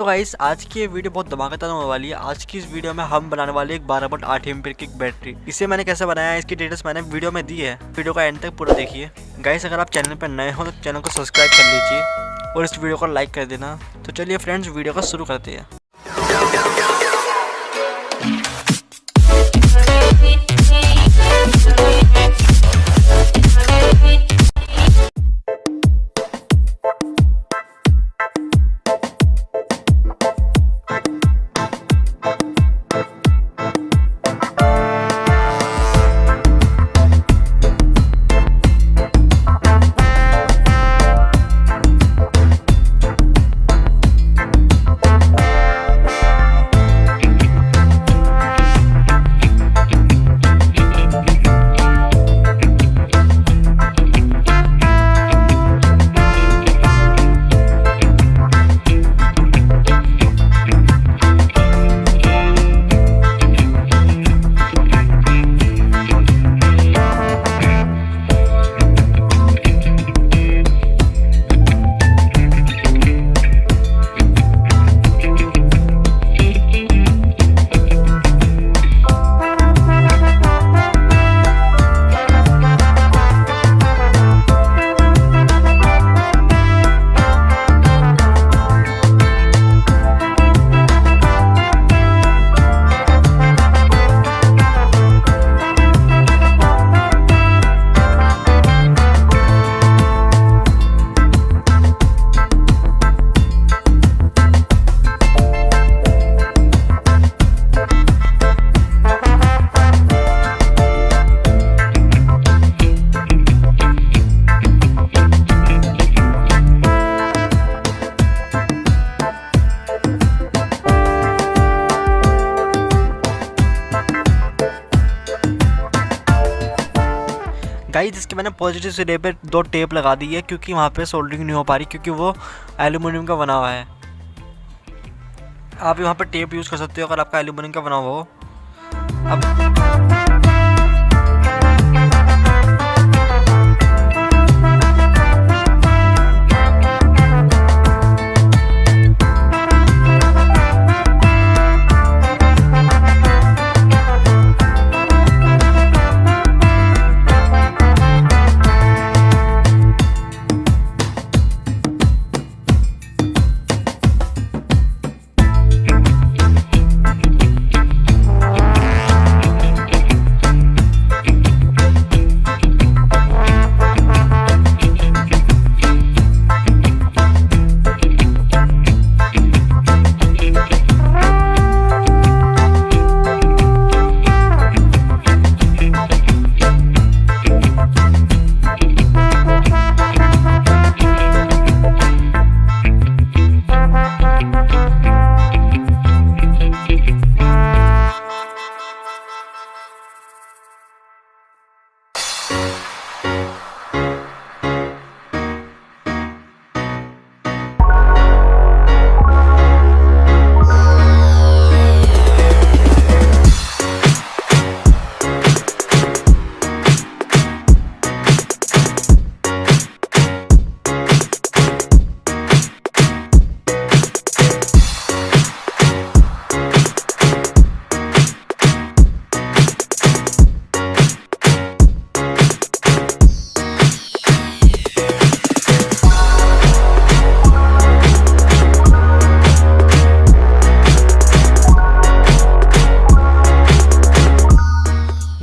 तो गाइस आज की ये वीडियो बहुत धमाकेदार होने वाली है। आज की इस वीडियो में हम बनाने वाले एक 12 वोल्ट 8 एम्पीयर की बैटरी। इसे मैंने कैसे बनाया है इसकी डिटेल्स मैंने वीडियो में दी है। वीडियो का एंड तक पूरा देखिए। गाइस अगर आप चैनल पर नए हो तो चैनल को सब्सक्राइब कर लीजिए और इस वीडियो को लाइक कर देना। तो चलिए फ्रेंड्स वीडियो को शुरू करते हैं। गाइस इसके मैंने पॉजिटिव सिरे पे 2 टेप लगा दी है क्योंकि वहाँ पे सोल्डरिंग नहीं हो पा रही क्योंकि वो एल्यूमिनियम का बना हुआ है। आप वहाँ पे टेप यूज़ कर सकते हो अगर आपका एल्यूमिनियम का बना हुआ हो। अब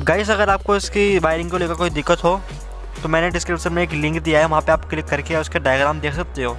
गाइस अगर आपको इसकी वायरिंग को लेकर कोई दिक्कत हो तो मैंने डिस्क्रिप्शन में एक लिंक दिया है, वहाँ पे आप क्लिक करके उसका डायग्राम देख सकते हो।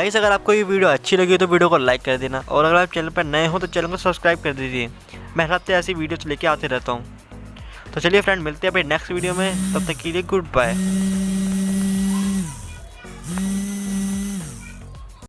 गाइस अगर आपको ये वीडियो अच्छी लगी तो वीडियो को लाइक कर देना, और अगर आप चैनल पर नए हो तो चैनल को सब्सक्राइब कर दीजिए। मैं हर हफ्ते ऐसी वीडियोस लेके आते रहता हूँ। तो चलिए फ्रेंड, मिलते हैं अपने नेक्स्ट वीडियो में, तब तक के लिए गुड बाय।